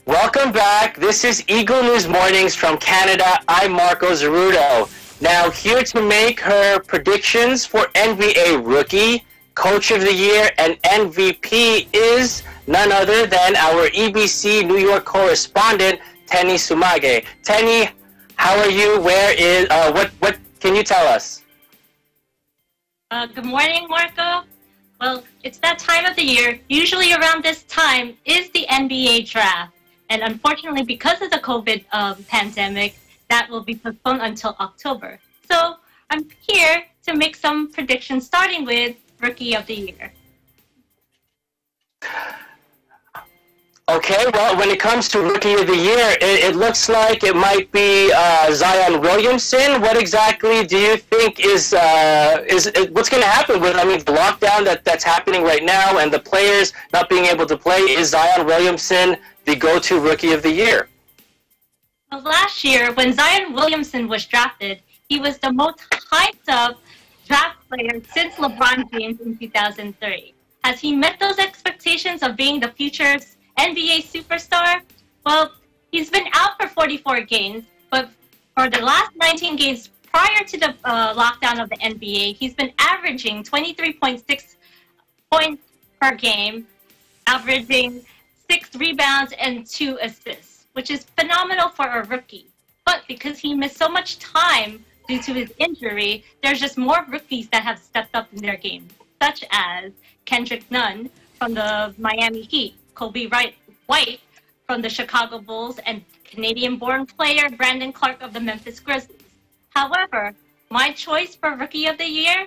Welcome back. This is Eagle News Mornings from Canada. I'm Marco Zeruto. Now, here to make her predictions for NBA Rookie, Coach of the Year, and MVP is none other than our EBC New York correspondent, Tenny Sumage. Tenny, how are you? Where is, what can you tell us? Good morning, Marco. Well, it's that time of the year. Usually around this time is the NBA draft. And unfortunately, because of the COVID pandemic, that will be postponed until October. So I'm here to make some predictions, starting with Rookie of the Year. Okay, well, when it comes to Rookie of the Year, it looks like it might be Zion Williamson. What exactly do you think is what's going to happen with, the lockdown that's happening right now and the players not being able to play? Is Zion Williamson the go-to Rookie of the Year? Well, last year, when Zion Williamson was drafted, he was the most hyped up draft player since LeBron James in 2003. Has he met those expectations of being the future NBA superstar? Well, he's been out for 44 games, but for the last 19 games prior to the lockdown of the NBA, he's been averaging 23.6 points per game, averaging 6 rebounds and 2 assists, which is phenomenal for a rookie. But because he missed so much time due to his injury, there's just more rookies that have stepped up in their game, such as Kendrick Nunn from the Miami Heat, Kobe White from the Chicago Bulls, and Canadian-born player Brandon Clark of the Memphis Grizzlies. However, my choice for Rookie of the Year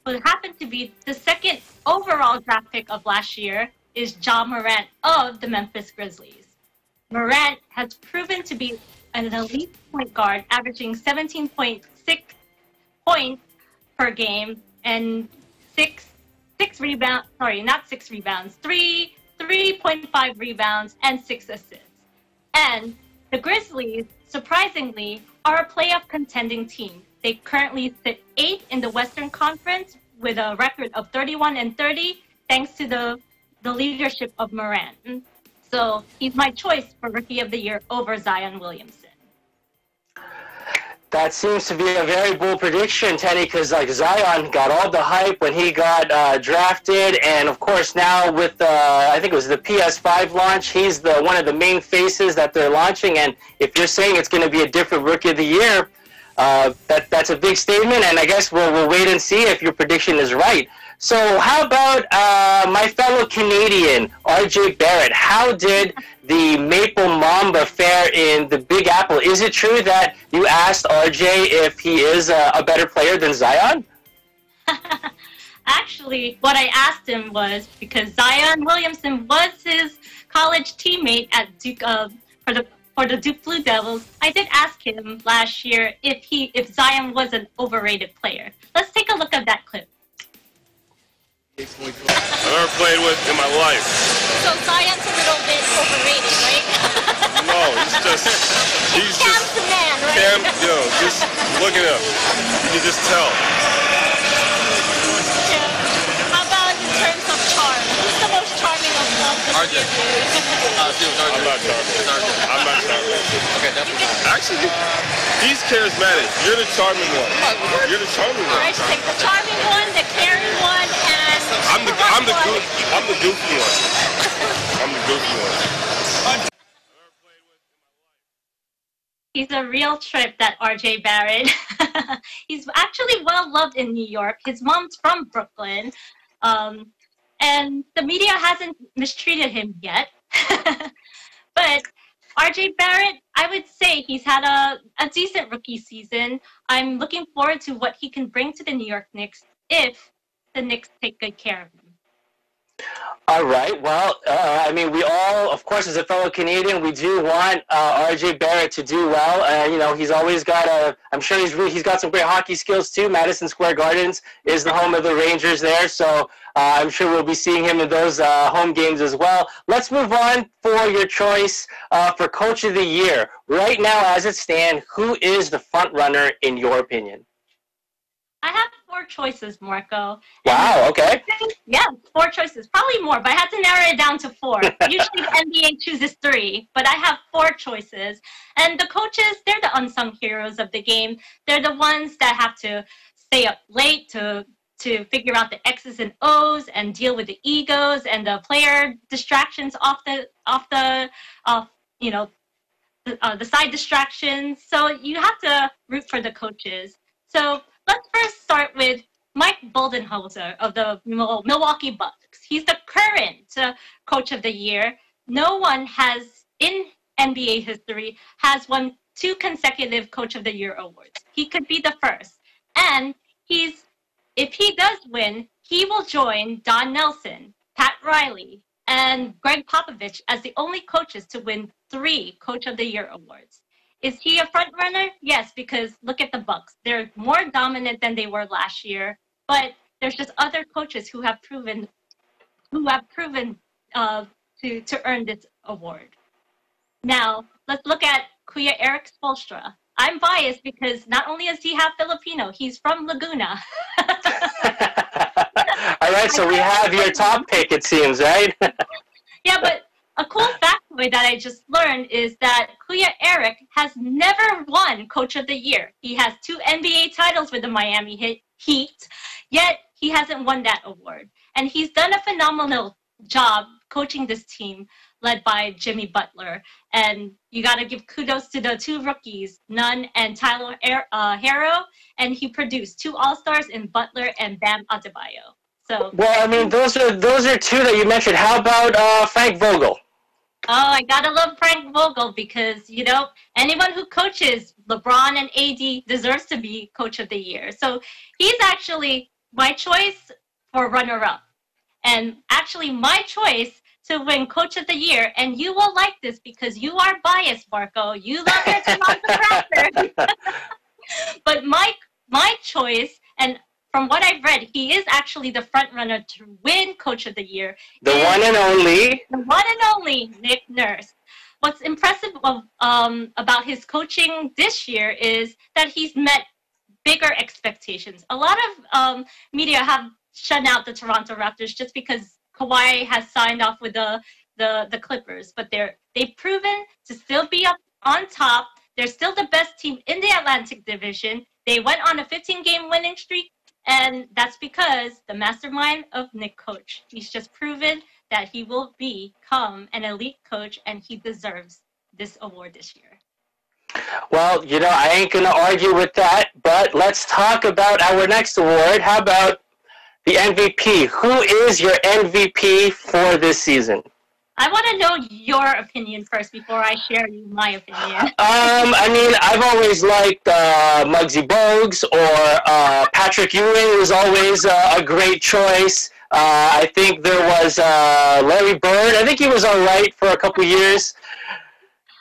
would happen to be the second overall draft pick of last year, is Ja Morant of the Memphis Grizzlies. Morant has proven to be an elite point guard, averaging 17.6 points per game and 3.5 rebounds and 6 assists. And the Grizzlies, surprisingly, are a playoff contending team. They currently sit 8th in the Western Conference with a record of 31-30, thanks to the leadership of Morant. So he's my choice for Rookie of the Year over Zion Williamson. That seems to be a very bold prediction, Tenny, because Zion got all the hype when he got drafted, and of course now with I think it was the PS5 launch, he's one of the main faces that they're launching. And if you're saying it's going to be a different Rookie of the Year, that's a big statement, and I guess we'll wait and see if your prediction is right. So how about my fellow Canadian, RJ Barrett? How did the Maple Mamba fare in the Big Apple? Is it true that you asked RJ if he is a better player than Zion? Actually, what I asked him was, because Zion Williamson was his college teammate at Duke for the Duke Blue Devils, I did ask him last year if Zion was an overrated player. Let's take a look at that clip. I've never played with in my life. So Zion's a little bit overrated, right? No, he's Cam's the man, right? Cam, just look at him. You can just tell. Yeah. How about in terms of charm? Who's the most charming of all the RJ. I'm not charming. I'm not charming. Okay, definitely. Actually, he's charismatic. You're the charming one. You're the charming one. Alright, take the charming one, the caring one, and I'm the goofy one. I'm the goofy one. He's a real trip, that RJ Barrett. He's actually well loved in New York. His mom's from Brooklyn. And the media hasn't mistreated him yet. But RJ Barrett, I would say he's had a decent rookie season. I'm looking forward to what he can bring to the New York Knicks if the Knicks take good care of him. All right. Well, we all, of course, as a fellow Canadian, we do want RJ Barrett to do well. He's always got I'm sure he's got some great hockey skills too. Madison Square Gardens is the home of the Rangers there, so I'm sure we'll be seeing him in those home games as well. Let's move on for your choice for Coach of the Year. Right now, as it stands, who is the front runner in your opinion? I have 4 choices, Marco. Wow, okay. Yeah, 4 choices. Probably more, but I had to narrow it down to 4. Usually the NBA chooses 3, but I have 4 choices. And the coaches, they're the unsung heroes of the game. They're the ones that have to stay up late to figure out the X's and O's and deal with the egos and the player distractions off you know, the side distractions. So you have to root for the coaches. So let's first start with Mike Budenholzer of the Milwaukee Bucks. He's the current coach of the year. No one has, in NBA history, has won 2 consecutive Coach of the Year awards. He could be the first. And if he does win, he will join Don Nelson, Pat Riley, and Greg Popovich as the only coaches to win 3 Coach of the Year awards. Is he a front runner? Yes, because look at the Bucks. They're more dominant than they were last year, but there's just other coaches who have proven to earn this award. Now, let's look at Kuya Eric Spoelstra. I'm biased because not only does he have Filipino, he's from Laguna. All right, so we have your top pick, it seems, right? Yeah, but a cool factoid that I just learned is that Kuya Eric has never won Coach of the Year. He has 2 NBA titles with the Miami Heat, yet he hasn't won that award. And he's done a phenomenal job coaching this team led by Jimmy Butler. And you got to give kudos to the 2 rookies, Nunn and Tyler Herro, and he produced 2 All-Stars in Butler and Bam Adebayo. So, well, I mean, those are 2 that you mentioned. How about Frank Vogel? Oh, I gotta love Frank Vogel because, anyone who coaches LeBron and AD deserves to be Coach of the Year. So he's actually my choice for runner-up. And actually my choice to win Coach of the Year. And you will like this because you are biased, Marco. You love your Toronto Raptors. But my choice, and from what I've read, he is actually the front runner to win Coach of the Year. The one and only. The one and only Nick Nurse. What's impressive about his coaching this year is that he's met bigger expectations. A lot of media have shut out the Toronto Raptors just because Kawhi has signed off with the Clippers, but they've proven to still be up on top. They're still the best team in the Atlantic Division. They went on a 15-game winning streak. And that's because the mastermind of Nick Coach. He's just proven that he will become an elite coach, and he deserves this award this year. Well, I ain't going to argue with that, but let's talk about our next award. How about the MVP? Who is your MVP for this season? I want to know your opinion first before I share my opinion. I mean, I've always liked Muggsy Bogues or Patrick Ewing was always a great choice. I think there was Larry Bird. I think he was all right for a couple years.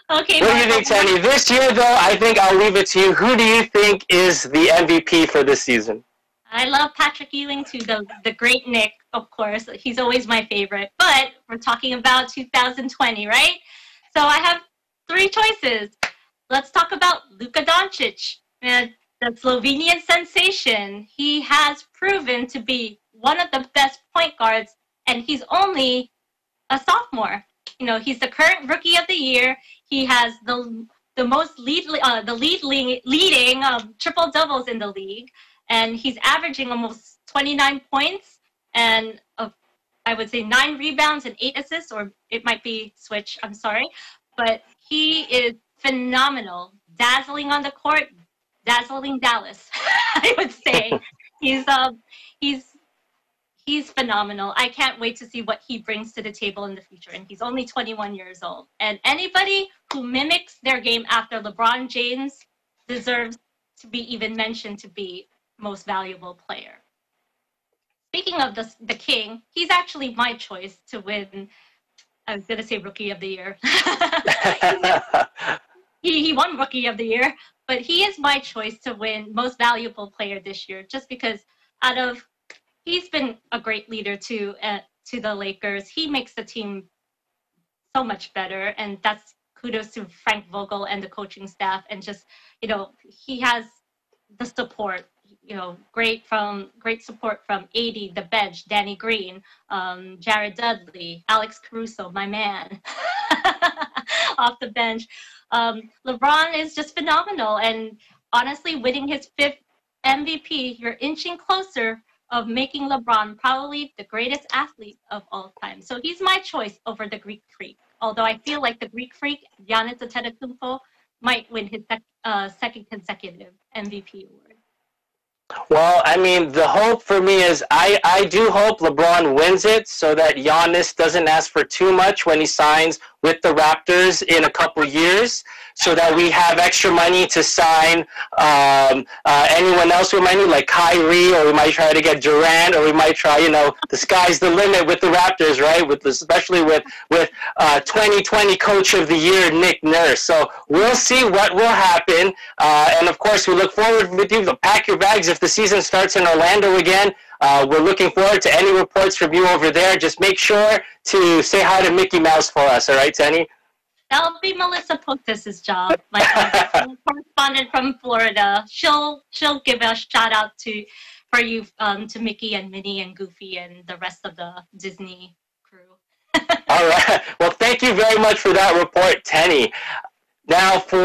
Okay. What do you think, Tanny? This year, though, I think I'll leave it to you. Who do you think is the MVP for this season? I love Patrick Ewing too, the great Nick, of course. He's always my favorite. But we're talking about 2020, right? So I have 3 choices. Let's talk about Luka Doncic, the Slovenian sensation. He has proven to be one of the best point guards, and he's only a sophomore. He's the current Rookie of the Year. He has the most leading triple doubles in the league. And he's averaging almost 29 points and I would say 9 rebounds and 8 assists, or it might be switch, I'm sorry. But he is phenomenal, dazzling on the court, dazzling Dallas, I would say. He's phenomenal. I can't wait to see what he brings to the table in the future. And he's only 21 years old. And anybody who mimics their game after LeBron James deserves to be even mentioned to be most valuable player. Speaking of the king, he's actually my choice to win. I was going to say Rookie of the Year. he won Rookie of the Year, but he is my choice to win most valuable player this year, just because he's been a great leader to the Lakers. He makes the team so much better, and that's kudos to Frank Vogel and the coaching staff, and just, he has the support. great support from AD, the bench, Danny Green, Jared Dudley, Alex Caruso, my man, off the bench. LeBron is just phenomenal, and honestly, winning his 5th MVP, you're inching closer of making LeBron probably the greatest athlete of all time. So he's my choice over the Greek Freak. Although I feel like the Greek Freak, Giannis Antetokounmpo, might win his second consecutive MVP award. Well, I mean, the hope for me is I do hope LeBron wins it so that Giannis doesn't ask for too much when he signs with the Raptors in a couple years, so that we have extra money to sign anyone else we might need, like Kyrie, or we might try to get Durant, or we might try, the sky's the limit with the Raptors, right? Especially with 2020 Coach of the Year, Nick Nurse. So we'll see what will happen. And of course, we look forward with you to pack your bags if the season starts in Orlando again. We're looking forward to any reports from you over there. Just make sure to say hi to Mickey Mouse for us, all right, Tenny? That'll be Melissa Potas' job, my correspondent from Florida. She'll give a shout out for you to Mickey and Minnie and Goofy and the rest of the Disney crew. All right. Well, thank you very much for that report, Tenny. Now for